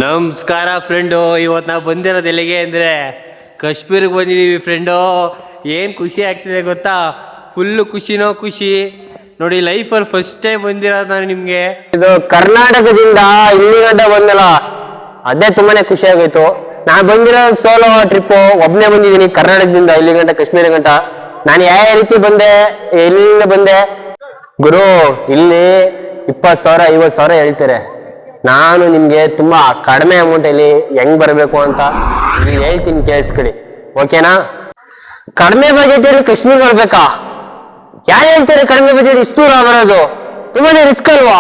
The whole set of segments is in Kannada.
ನಮಸ್ಕಾರ ಫ್ರೆಂಡು. ಇವತ್ತು ನಾವು ಬಂದಿರೋದು ಎಲ್ಲಿಗೆ ಅಂದರೆ ಕಾಶ್ಮೀರಿಗೆ ಬಂದಿದ್ದೀವಿ ಫ್ರೆಂಡು. ಏನು ಖುಷಿ ಆಗ್ತಿದೆ ಗೊತ್ತಾ? ಫುಲ್ಲು ಖುಷಿನೋ ಖುಷಿ ನೋಡಿ. ಲೈಫಲ್ಲಿ ಫಸ್ಟ್ ಟೈಮ್ ಬಂದಿರೋದು ನಾನು ನಿಮಗೆ. ಇದು ಕರ್ನಾಟಕದಿಂದ ಇಲ್ಲಿ ಗಂಟ ಬಂದಲ್ಲ, ಅದೇ ತುಂಬಾನೇ ಖುಷಿ ಆಗೋಯ್ತು. ನಾನು ಬಂದಿರೋ ಸೋಲೋ ಟ್ರಿಪ್ಪು, ಒಬ್ಬನೇ ಬಂದಿದ್ದೀನಿ ಕರ್ನಾಟಕದಿಂದ ಇಲ್ಲಿ ಗಂಟ ಕಾಶ್ಮೀರ ಗಂಟ. ನಾನು ಯಾವ ರೀತಿ ಬಂದೆ, ಎಲ್ಲಿಂದ ಬಂದೆ ಗುರು? ಇಲ್ಲಿ 20,000 50,000 ಹೇಳ್ತಾರೆ. ನಾನು ನಿಮ್ಗೆ ತುಂಬಾ ಕಡಿಮೆ ಅಮೌಂಟ್ ಅಲ್ಲಿ ಹೆಂಗ್ ಬರಬೇಕು ಅಂತ ಇಲ್ಲಿ ಹೇಳ್ತೀನಿ, ಕೇಳಿಸ್ಕೊಳ್ಳಿ ಓಕೆನಾ? ಕಡಿಮೆ ಬಜೆಟ್ ಅಲ್ಲಿ ಕಾಶ್ಮೀರ ಬರ್ಬೇಕಾ? ಯಾರು ಹೇಳ್ತಾರೆ ಕಡಿಮೆ ಬಜೆಟ್ ಇಷ್ಟು ದೂರ ಬರೋದು? ತುಂಬಾನೇ ರಿಸ್ಕ್ ಅಲ್ವಾ?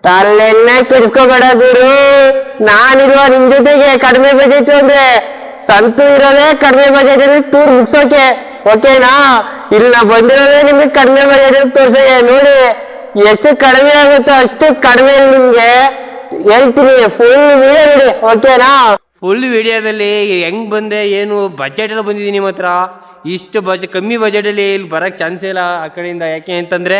ತಲೆನ್ನ ಕೆಡಿಸ್ಕೋಬೇಡ ಗುರು, ನಾನಿರುವ ನಿಮ್ ಜೊತೆಗೆ. ಕಡಿಮೆ ಬಜೆಟ್ ಅಂದ್ರೆ ಸಂತು ಇರೋದೇ ಕಡಿಮೆ ಬಜೆಟ್ ಅಲ್ಲಿ ಟೂರ್ ಮುಗ್ಸೋಕೆ, ಓಕೆನಾ? ಇಲ್ಲ ಬಂದಿರೋದೇ ನಿಮ್ಗೆ ಕಡಿಮೆ ಬಜೆಟ್ ಅಲ್ಲಿ ತೋರ್ಸೋಕೆ. ನೋಡಿ ಎಷ್ಟು ಕಡಿಮೆ ಆಗುತ್ತೋ ಅಷ್ಟು ಕಡಿಮೆ ನಿಮ್ಗೆ ಹೇಳ್ತೀನಿ. ಫುಲ್ ವಿಡಿಯೋ ನೋಡಿ, ಓಕೆನಾ? ಫುಲ್ ವಿಡಿಯೋದಲ್ಲಿ ಹೆಂಗ್ ಬಂದೆ, ಏನು ಬಜೆಟ್ ಎಲ್ಲ ಬಂದಿದ್ದೀನಿ ನಿಮ್ಮ ಹತ್ರ. ಇಷ್ಟು ಕಮ್ಮಿ ಬಜೆಟಲ್ಲಿ ಇಲ್ಲಿ ಬರೋಕ್ಕೆ ಚಾನ್ಸೇ ಇಲ್ಲ ಆ ಕಡೆಯಿಂದ. ಯಾಕೆ ಅಂತಂದರೆ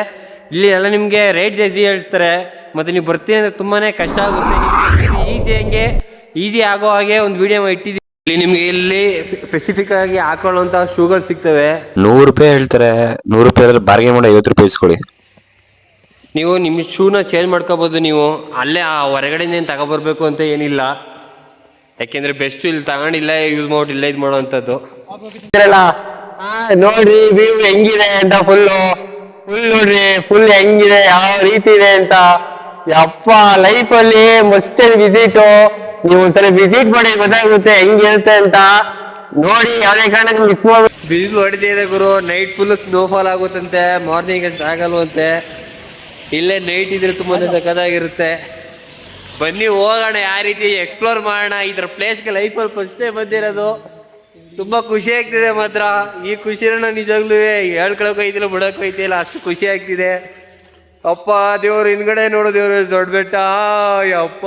ಇಲ್ಲಿ ಎಲ್ಲ ನಿಮಗೆ ರೇಟ್ ಜಾಸ್ತಿ ಹೇಳ್ತಾರೆ, ಮತ್ತು ನೀವು ಬರ್ತೀನಿ ಅಂದರೆ ತುಂಬಾ ಕಷ್ಟ ಆಗುತ್ತೆ. ಈಸಿ ಆಗೋ ಹಾಗೆ ಒಂದು ವಿಡಿಯೋ ಇಟ್ಟಿದ್ದೀವಿ. ಇಲ್ಲಿ ನಿಮಗೆ ಇಲ್ಲಿ ಸ್ಪೆಸಿಫಿಕ್ ಆಗಿ ಹಾಕೊಳ್ಳುವಂಥ ಶೂಗಳು ಸಿಗ್ತವೆ. 100 ರೂಪಾಯಿ ಹೇಳ್ತಾರೆ. 100 ರೂಪಾಯಿ ಬಾರ್ಗೇನ್ ಮಾಡಿ 50 ರೂಪಾಯಿ ಇಸ್ಕೊಳ್ಳಿ. ನೀವು ನಿಮ್ಮ ಶೂನ ಚೇಂಜ್ ಮಾಡ್ಕೋಬೋದು. ನೀವು ಅಲ್ಲೇ ಆ ಹೊರಗಡೆಯಿಂದ ಏನು ತಗೊಬರ್ಬೇಕು ಅಂತ ಏನಿಲ್ಲ. ಯಾಕೆಂದರೆ ಬೆಸ್ಟ್ ಇಲ್ಲಿ ತಗೊಂಡಿಲ್ಲ, ಯೂಸ್ ಮಾಡಿಲ್ಲ, ಇದು ಮಾಡೋವಂಥದ್ದು. ನೋಡ್ರಿ ವ್ಯೂ ಹೆಂಗಿದೆ ಅಂತ, ಫುಲ್ ನೋಡ್ರಿ, ಫುಲ್ ಹೆಂಗಿದೆ, ಯಾವ ರೀತಿ ಇದೆ ಅಂತ. ಯಪ್ಪ, ಲೈಫ್ ಅಲ್ಲಿ ಮಸ್ಟ್ ವಿಸಿಟ್. ನೀವು ಒಂದ್ಸಲ ವಿಸಿಟ್ ಮಾಡಿ ಗೊತ್ತಾಗುತ್ತೆ ಹೆಂಗಿರುತ್ತೆ ಅಂತ. ನೋಡಿ ಯಾವ್ದೇ ಕಾರಣಕ್ಕೆ ಮಿಸ್ ಮಾಡಿ. ಬಿಸಿಲು ಹೊಡೆದಿದೆ ಗುರು. ನೈಟ್ ಫುಲ್ ಸ್ನೋಫಾಲ್ ಆಗುತ್ತಂತೆ, ಮಾರ್ನಿಂಗ್ ಅಂತ ಆಗಲ್ವಂತೆ. ಇಲ್ಲೇ ನೈಟ್ ಇದ್ರೆ ತುಂಬಾ ಸಖತ್ತಾಗಿರುತ್ತೆ. ಬನ್ನಿ ಹೋಗೋಣ, ಯಾವ ರೀತಿ ಎಕ್ಸ್ಪ್ಲೋರ್ ಮಾಡೋಣ ಇದರ ಪ್ಲೇಸ್ಗೆ. ಲೈಫಲ್ಲಿ ಫಸ್ಟ್ ಟೈಮ್ ಬಂದಿರೋದು, ತುಂಬ ಖುಷಿ ಆಗ್ತಿದೆ ಮಾತ್ರ. ಈ ಖುಷಿನ ನಿಜವಾಗ್ಲೂ ಹೇಳ್ಕೊಳಕೈತಿಲ್ಲ, ಬಿಡೋಕೈತಿಲ್ಲ, ಅಷ್ಟು ಖುಷಿ ಆಗ್ತಿದೆ. ಅಪ್ಪ ದೇವ್ರು ಹಿಂದ್ಗಡೆ ನೋಡು, ದೇವ್ರು ದೊಡ್ಡ ಬೆಟ್ಟ. ಅಪ್ಪ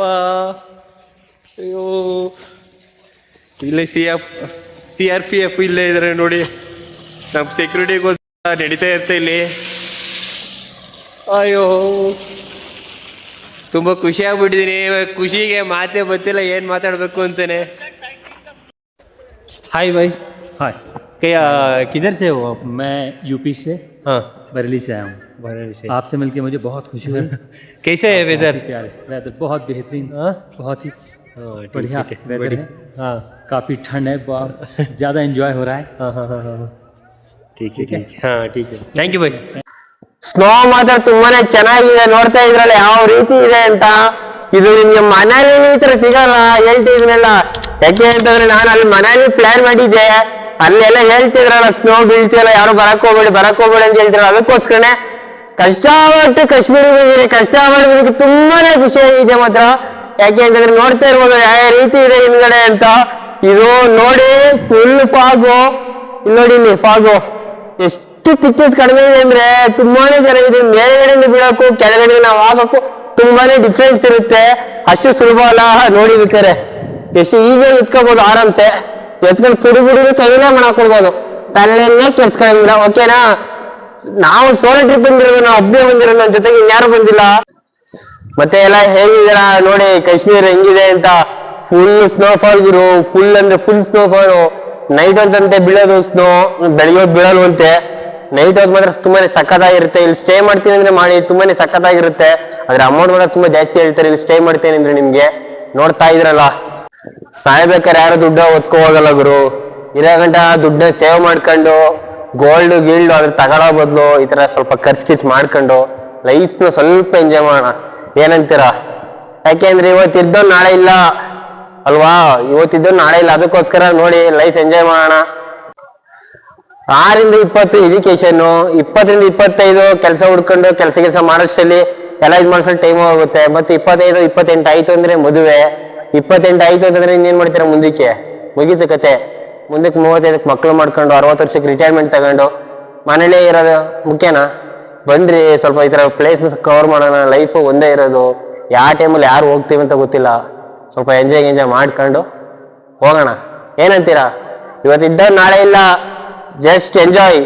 ಅಯ್ಯೋ, ಇಲ್ಲೇ CRPF ಇಲ್ಲೇ ಇದ್ದಾರೆ ನೋಡಿ. ನಮ್ಮ ಸೆಕ್ಯೂರಿಟಿಗೋಸ್ಕರ ನಡೀತಾ ಇರುತ್ತೆ ಇಲ್ಲಿ. ಅಯ್ಯೋ, ತುಂಬ ಖುಷಿ ಆಗ್ಬಿಟ್ಟಿದ್ದೀನಿ. ಖುಷಿಗೆ ಮಾತೇ ಗೊತ್ತಿಲ್ಲ ಏನು ಮಾತಾಡಬೇಕು ಅಂತಾನೆ. हाय भाई। हाय। क्या किधर से हो आप? मैं यूपी से, हाँ, बरेली से आया हूँ। बरेली से। आपसे मिलके मुझे बहुत खुशी हुई। कैसे है वेदर? प्यारे वेदर, बहुत बेहतरीन, हाँ? बहुत ही हाँ, बढ़िया वेदर है। हाँ, काफ़ी ठंड है, बहुत ज़्यादा एंजॉय हो रहा है। हाँ, हाँ, हाँ, हाँ, ठीक है, ठीक है, हाँ, ठीक है, थैंक यू भाई। ಸ್ನೋ ಮಾತ್ರ ತುಂಬಾನೇ ಚೆನ್ನಾಗಿದೆ. ನೋಡ್ತಾ ಇದ್ರಲ್ಲ ಯಾವ ರೀತಿ ಇದೆ ಅಂತ. ಇದು ನಿಮ್ಗೆ ಮನೇಲಿ ಈ ತರ ಸಿಗಲ್ಲ, ಹೇಳ್ತಿದ್ರಲ್ಲ. ಯಾಕೆ ಅಂತಂದ್ರೆ ನಾನು ಅಲ್ಲಿ ಮನೇಲಿ ಪ್ಲಾನ್ ಮಾಡಿದ್ದೆ, ಅಲ್ಲೆಲ್ಲ ಹೇಳ್ತಿದ್ರಲ್ಲ ಸ್ನೋ ಬೀಳ್ತಿಲ್ಲ, ಯಾರು ಬರಕ್ ಹೋಗ್ಬೇಡಿ ಅಂತ ಹೇಳ್ತಿರಲ್ಲ. ಅದಕ್ಕೋಸ್ಕರನೇ ಕಷ್ಟಪಟ್ಟು ಕಾಶ್ಮೀರಿಗೆ ಬಂದಿದೆ. ಕಷ್ಟಪಡೋದಕ್ಕೆ ತುಂಬಾನೇ ಖುಷಿ ಆಗಿದೆ ಮಾತ್ರ. ಯಾಕೆ ಅಂತಂದ್ರೆ ನೋಡ್ತಾ ಇರ್ಬೋದು ಯಾವ ರೀತಿ ಇದೆ ಹಿಂದ್ಗಡೆ ಅಂತ. ಇದು ನೋಡಿ ಫುಲ್ ಫಾಗು. ಇಲ್ಲಿ ನೋಡಿ, ಇಲ್ಲಿ ಫಾಗು ಎಷ್ಟು ಥಿಕ್ನೆಸ್ ಕಡಿಮೆ ಇದೆ ಅಂದ್ರೆ ತುಂಬಾನೇ ಚೆನ್ನಾಗಿದೆ. ಮೇಲ್ಗಡೆಯಿಂದ ಬೀಳಕ್ಕೂ ಕೆಳಗಡೆ ನಾವು ಆಗಕ್ಕೂ ತುಂಬಾನೇ ಡಿಫ್ರೆನ್ಸ್ ಇರುತ್ತೆ. ಅಷ್ಟು ಸುಲಭ ಅಲ್ಲ ನೋಡಿ ಬೇಕಾರೆ. ಎಷ್ಟು ಈಸಿಯಾಗಿ ಎತ್ಕೋಬಹುದು, ಆರಾಮ್ಸೆ ಎತ್ಕೊಂಡು ಕುಡಿಬಿಡಿದು ಕೈಲೇ ಮಾಡಾಕೊಡ್ಬೋದು, ತಲೆಯನ್ನೇ ಕೆಡ್ಸ್ಕೊಂಡಿಲ್ಲ, ಓಕೆನಾ? ನಾವು ಸೋಲೋ ಟ್ರಿಪ್ ಬಂದಿರೋದು, ನಾವು ಒಬ್ಬನೇ ಬಂದಿರೋದು, ನನ್ನ ಜೊತೆಗೆ ಇನ್ಯಾರು ಬಂದಿಲ್ಲ. ಮತ್ತೆ ಎಲ್ಲ ಹೇಗಿದ್ದೀರಾ ನೋಡಿ ಕಾಶ್ಮೀರ ಹೆಂಗಿದೆ ಅಂತ. ಫುಲ್ ಸ್ನೋಫಾಲ್ ಗುರು, ಫುಲ್ ಅಂದ್ರೆ ಫುಲ್ ಸ್ನೋಫಾಲು. ನೈಟ್ ಹೊತ್ತಂತೆ ಬೀಳೋದು ಸ್ನೋ, ಬೆಳಿಗ್ಗೆ ಹೊತ್ತು ಬೀಳಲ್ವಂತೆ. ನೈಟ್ ಹೊತ್ತು ಮಾತ್ರ ತುಂಬಾನೇ ಸಖತ್ತಾಗಿರುತ್ತೆ. ಇಲ್ಲಿ ಸ್ಟೇ ಮಾಡ್ತೀನಿ ಅಂದ್ರೆ ಮಾಡಿ, ತುಂಬಾನೇ ಸಖತ್ತಾಗಿರುತ್ತೆ. ಆದ್ರೆ ಅಮೌಂಟ್ ಮಾತ್ರ ತುಂಬಾ ಜಾಸ್ತಿ ಹೇಳ್ತಾರೆ ಇಲ್ಲಿ ಸ್ಟೇ ಮಾಡ್ತೇನೆ ಅಂದ್ರೆ. ನಿಮ್ಗೆ ನೋಡ್ತಾ ಇದ್ರಲ್ಲ, ಸಾಯ್ಬೇಕಾದ್ರೆ ಯಾರು ದುಡ್ಡು ಒತ್ಕೊ ಹೋಗಲ್ಲ ಗುರು. ಇರೋ ಗಂಟ ದುಡ್ಡ ಸೇವ್ ಮಾಡ್ಕೊಂಡು ಗೋಲ್ಡ್ ಗೀಲ್ಡ್ ಅದ್ರ ತಗೊಳ್ಳೋ ಬದಲು ಈ ತರ ಸ್ವಲ್ಪ ಖರ್ಚು ಮಾಡ್ಕೊಂಡು ಲೈಫ್ನ ಸ್ವಲ್ಪ ಎಂಜಾಯ್ ಮಾಡೋಣ. ಏನಂತೀರಾ? ಯಾಕೆಂದ್ರೆ ಇವತ್ತಿದ್ದೋ ನಾಳೆ ಇಲ್ಲ ಅಲ್ವಾ? ಇವತ್ತಿದ್ದೋ ನಾಳೆ ಇಲ್ಲ, ಅದಕ್ಕೋಸ್ಕರ ನೋಡಿ ಲೈಫ್ ಎಂಜಾಯ್ ಮಾಡೋಣ. 6 ರಿಂದ 20 ಎಜುಕೇಶನ್, 20 ರಿಂದ 25 ಕೆಲಸ ಹುಡ್ಕೊಂಡು ಕೆಲಸ ಮಾಡೋಷ್ಟರಲ್ಲಿ ಎಲ್ಲ ಇದು ಮಾಡಿಸಲು ಟೈಮ್ ಹೋಗುತ್ತೆ. ಮತ್ತೆ 25 28 ಆಯ್ತು ಅಂದ್ರೆ ಮದುವೆ. 28 ಆಯ್ತು ಅಂತಂದ್ರೆ ಇನ್ನೇನ್ ಮಾಡ್ತೀರಾ? ಮುಂದಕ್ಕೆ ಮುಗೀತು ಕತೆ. ಮುಂದಕ್ಕೆ 35ಕ್ಕೆ ಮಕ್ಳು ಮಾಡ್ಕೊಂಡು 60 ವರ್ಷಕ್ಕೆ ರಿಟೈರ್ಮೆಂಟ್ ತಗೊಂಡು ಮನೇಲೇ ಇರೋದು ಮುಖ್ಯನಾ? ಬನ್ರಿ ಸ್ವಲ್ಪ ಈ ತರ ಪ್ಲೇಸ್ ಕವರ್ ಮಾಡೋಣ. ಲೈಫ್ ಒಂದೇ ಇರೋದು, ಯಾವ ಟೈಮಲ್ಲಿ ಯಾರು ಹೋಗ್ತೀವಿ ಅಂತ ಗೊತ್ತಿಲ್ಲ. ಸ್ವಲ್ಪ ಎಂಜಾಯ್ ಮಾಡ್ಕೊಂಡು ಹೋಗೋಣ. ಏನಂತೀರಾ? ಇವತ್ತಿದ್ದ ನಾಳೆ ಇಲ್ಲ, ಜಸ್ಟ್ ಎಂಜಾಯ್.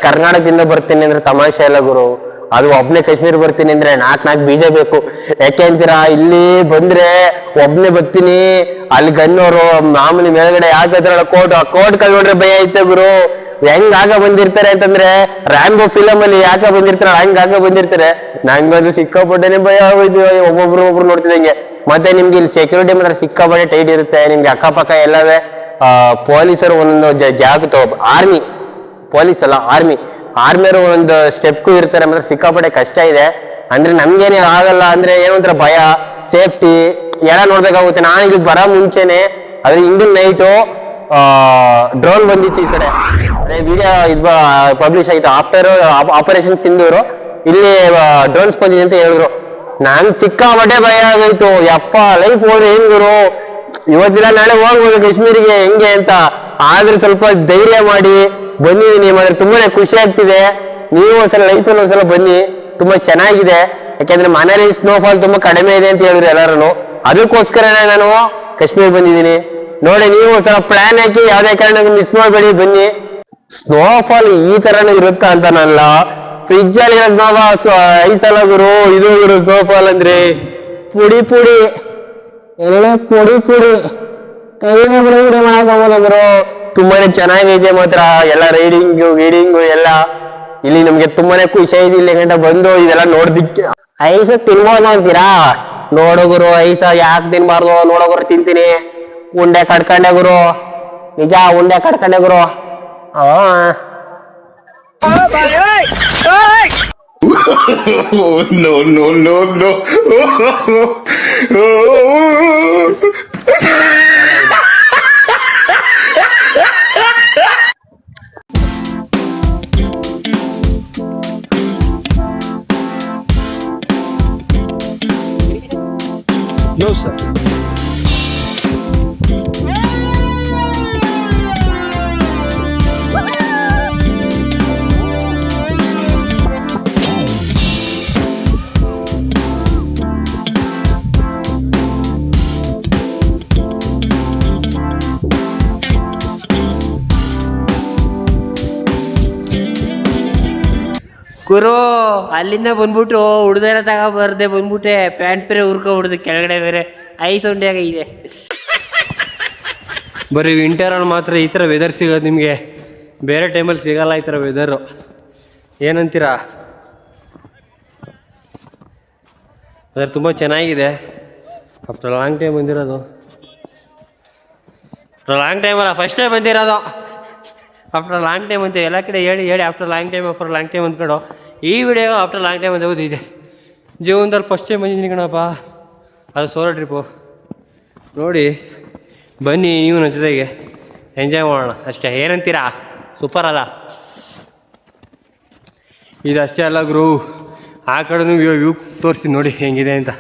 ಕರ್ನಾಟಕದಿಂದ ಬರ್ತೀನಿ ಅಂದ್ರೆ ತಮಾಷೆ ಇಲ್ಲ ಗುರು. ಅದು ಒಬ್ನೇ ಕಾಶ್ಮೀರ ಬರ್ತೀನಿ ಅಂದ್ರೆ 4 ಬೀಜ ಬೇಕು. ಯಾಕೆ ಅಂತೀರಾ, ಇಲ್ಲಿ ಬಂದ್ರೆ ಒಬ್ನೇ ಬರ್ತೀನಿ, ಅಲ್ಲಿ ಗನ್ನೋರು ಮಾಮೂಲಿ ಮೇಲ್ಗಡೆ ಯಾಕಂದ್ರೆ ಕೋಟ್ ಕಳ್ಕೊಂಡ್ರೆ ಭಯ ಐತೆ ಗುರು. ಹೆಂಗ್ ಆಗ ಬಂದಿರ್ತಾರೆ ಅಂತಂದ್ರೆ ರ್ಯಾಂಬೋ ಫಿಲಮ್ ಅಲ್ಲಿ ಯಾಕ ಬಂದಿರ್ತಾರೆ ಹಂಗ ಆಗ ಬಂದಿರ್ತಾರೆ. ನಂಗದು ಸಿಕ್ಕಾಪಟ್ಟೆನೆ ಭಯ ಆಗೋಯ್ತು ಒಬ್ಬೊಬ್ರು ನೋಡ್ತಿದಂಗೆ. ಮತ್ತೆ ನಿಮ್ಗೆ ಇಲ್ಲಿ ಸೆಕ್ಯೂರಿಟಿ ಮಾತ್ರ ಸಿಕ್ಕಾಪಟ್ಟೆ ಟೈಟ್ ಇರುತ್ತೆ. ನಿಮ್ಗೆ ಅಕ್ಕಪಕ್ಕ ಎಲ್ಲವೇ ಪೊಲೀಸರು ಒಂದೊಂದು ಜಾಗ ಆರ್ಮಿ ಪೊಲೀಸ್ ಅಲ್ಲ ಆರ್ಮಿಯವರು ಒಂದು ಸ್ಟೆಪ್ಗೂ ಇರ್ತಾರೆ. ಮಾತ್ರ ಸಿಕ್ಕಾಪಟ್ಟೆ ಕಷ್ಟ ಇದೆ. ಅಂದ್ರೆ ನಮ್ಗೇನೆ ಆಗಲ್ಲ ಅಂದ್ರೆ ಏನೋ ಒಂಥರ ಭಯ, ಸೇಫ್ಟಿ ಎಲ್ಲ ನೋಡ್ಬೇಕಾಗುತ್ತೆ. ನಾನು ಇಲ್ಲಿ ಬರೋ ಮುಂಚೆನೆ ಅದ್ರ ಹಿಂದಿನ ನೈಟು ಡ್ರೋನ್ ಬಂದಿತ್ತು ಈ ಕಡೆ, ಅದೇ ವಿಡಿಯೋ ಇದು ಪಬ್ಲಿಷ್ ಆಯ್ತು. ಆಫ್ಟರ್ ಆಪರೇಷನ್ ಸಿಂಧೂರು ಇಲ್ಲಿ ಡ್ರೋನ್ಸ್ ಬಂದಿದೆ ಅಂತ ಹೇಳಿದ್ರು. ನಾನ್ ಸಿಕ್ಕಾಪಟ್ಟೆ ಭಯ ಆಗೋಯ್ತು. ಯಪ್ಪ ಲೈಫ್ ಹೋದ್ರೆ ಏನ್ ಗುರು, ಇವತ್ತಿಲ್ಲ ನಾಳೆ ಹೋಗ್ಬೋದು ಕಾಶ್ಮೀರಿಗೆ ಹೆಂಗೆ ಅಂತ. ಆದ್ರೆ ಸ್ವಲ್ಪ ಧೈರ್ಯ ಮಾಡಿ ಬಂದಿದ್ದೀನಿ. ಮಾತ್ರ ತುಂಬಾನೇ ಖುಷಿ ಆಗ್ತಿದೆ. ನೀವು ಒಂದ್ಸಲ ಲೈಫಲ್ಲಿ ಒಂದ್ಸಲ ಬನ್ನಿ, ತುಂಬಾ ಚೆನ್ನಾಗಿದೆ. ಯಾಕೆಂದ್ರೆ ಮನೇಲಿ ಸ್ನೋಫಾಲ್ ತುಂಬಾ ಕಡಿಮೆ ಇದೆ ಅಂತ ಹೇಳಿದ್ರು ಎಲ್ಲರೂ. ಅದಕ್ಕೋಸ್ಕರನೇ ನಾನು ಕಾಶ್ಮೀರ ಬಂದಿದ್ದೀನಿ. ನೋಡಿ ನೀವು ಒಂದ್ಸಲ ಪ್ಲಾನ್ ಹಾಕಿ ಯಾವ್ದೇ ಕಾರಣಕ್ಕೂ ಮಿಸ್ ಮಾಡಬೇಡಿ, ಬನ್ನಿ. ಸ್ನೋಫಾಲ್ ಈ ತರನೇ ಇರುತ್ತಾ ಅಂತ ನಲ್ಲ ಫ್ರಿಜ್ ಅಲ್ಲಿ ಐಸಲ್ಲ ಗುರು. ಇದು ಗುರು ಸ್ನೋಫಾಲ್ ಅಂದ್ರೆ ಪುಡಿ ಎಲ್ಲ ಪುಡಿ ಕೈನೇ ಬಿಡುಗಡೆ ಮಾಡಕ್ ಗುರು. ತುಂಬಾನೇ ಚೆನ್ನಾಗೈತೆ ಮಾತ್ರ ಎಲ್ಲ ಗೀಡಿಂಗು ಎಲ್ಲ. ಇಲ್ಲಿ ನಮ್ಗೆ ತುಂಬಾನೇ ಖುಷಿ ಇದೆ ಇಲ್ಲಿ ಗಂಟ ಬಂದು ಇದೆಲ್ಲ ನೋಡ್ದಿಕ್ಕೆ. ಐಸ ತಿನ್ಬೋದು ಅಂತೀರಾ? ನೋಡು ಗುರು, ಐಸ ಯಾಕೆ ತಿನ್ಬಾರ್ದು? ನೋಡೋಗುರು ತಿಂತೀನಿ. ಉಂಡೆ ಕಡ್ಕೊಂಡೆ ಗುರು, ನಿಜ ಉಂಡೆ ಕಡ್ಕೊಂಡೆ ಗುರು. No. No, sir. ಗುರು ಅಲ್ಲಿಂದ ಬಂದ್ಬಿಟ್ಟು ಹುಡ್ದಾರ ತಗೊಬರ್ದೆ ಬಂದ್ಬಿಟ್ಟೆ. ಪ್ಯಾಂಟ್ ಬೇರೆ ಹುಡ್ಕೊಬಿಡ್ದು ಕೆಳಗಡೆ, ಬೇರೆ ಐಸ್ ಉಂಡೆಯಾಗ ಇದೆ. ಬರೀ ವಿಂಟರಲ್ಲಿ ಮಾತ್ರ ಈ ಥರ ವೆದರ್ ಸಿಗೋದು ನಿಮಗೆ, ಬೇರೆ ಟೈಮಲ್ಲಿ ಸಿಗಲ್ಲ ಈ ಥರ ವೆದರು. ಏನಂತೀರಾ? ಅದ್ರ ತುಂಬ ಚೆನ್ನಾಗಿದೆ. ಆಫ್ಟರ್ ಲಾಂಗ್ ಟೈಮ್ ಬಂದಿರೋದು. ಆಫ್ಟರ್ ಲಾಂಗ್ ಟೈಮ್ ಅಲ್ಲ, ಫಸ್ಟ್ ಟೈಮ್ ಬಂದಿರೋದು. ಆಫ್ಟರ್ ಲಾಂಗ್ ಟೈಮ್ ಅಂತ ಎಲ್ಲ ಕಡೆ ಹೇಳಿ ಆಫ್ಟರ್ ಲಾಂಗ್ ಟೈಮ್ ಅಂದ್ಕೊಂಡು ಈ ವಿಡಿಯೋ ಆಫ್ಟರ್ ಲಾಂಗ್ ಟೈಮ್ ಅಂತ ಓದಿದೆ. ಜೀವನದಲ್ಲಿ ಫಸ್ಟ್ ಟೈಮ್ ಬಂದಿದ್ದೀನಿ ಕಣಪ್ಪ. ಅದು ಸೋಲೋ ಟ್ರಿಪ್ಪು. ನೋಡಿ ಬನ್ನಿ ನೀವು ನನ್ನ ಜೊತೆಗೆ ಎಂಜಾಯ್ ಮಾಡೋಣ ಅಷ್ಟೇ. ಏನಂತೀರಾ? ಸೂಪರ್ ಅಲ್ಲ? ಇದು ಅಷ್ಟೇ ಅಲ್ಲ ಗುರು, ಆ ಕಡೆನೂ ವ್ಯೂ ತೋರಿಸ್ತೀನಿ ನೋಡಿ ಹೆಂಗಿದೆ ಅಂತ.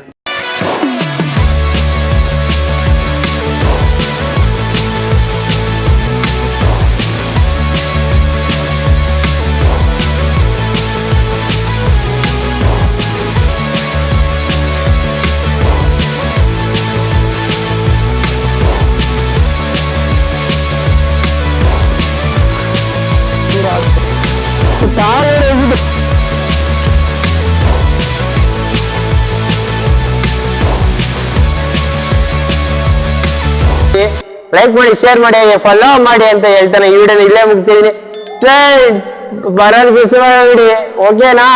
ಲೈಕ್ ಮಾಡಿ, ಶೇರ್ ಮಾಡಿ, ಫಾಲೋ ಮಾಡಿ ಅಂತ ಹೇಳ್ತಾನೆ. ಈ ವಿಡಿಯೋನ ಇಲ್ಲೇ ಮುಗಿಸ್ತಿದ್ದೀನಿ ಫ್ರೆಂಡ್ಸ್. ಬರೋದು ಬಿಸಿ ಮಾಡಿ, ಓಕೆನಾ?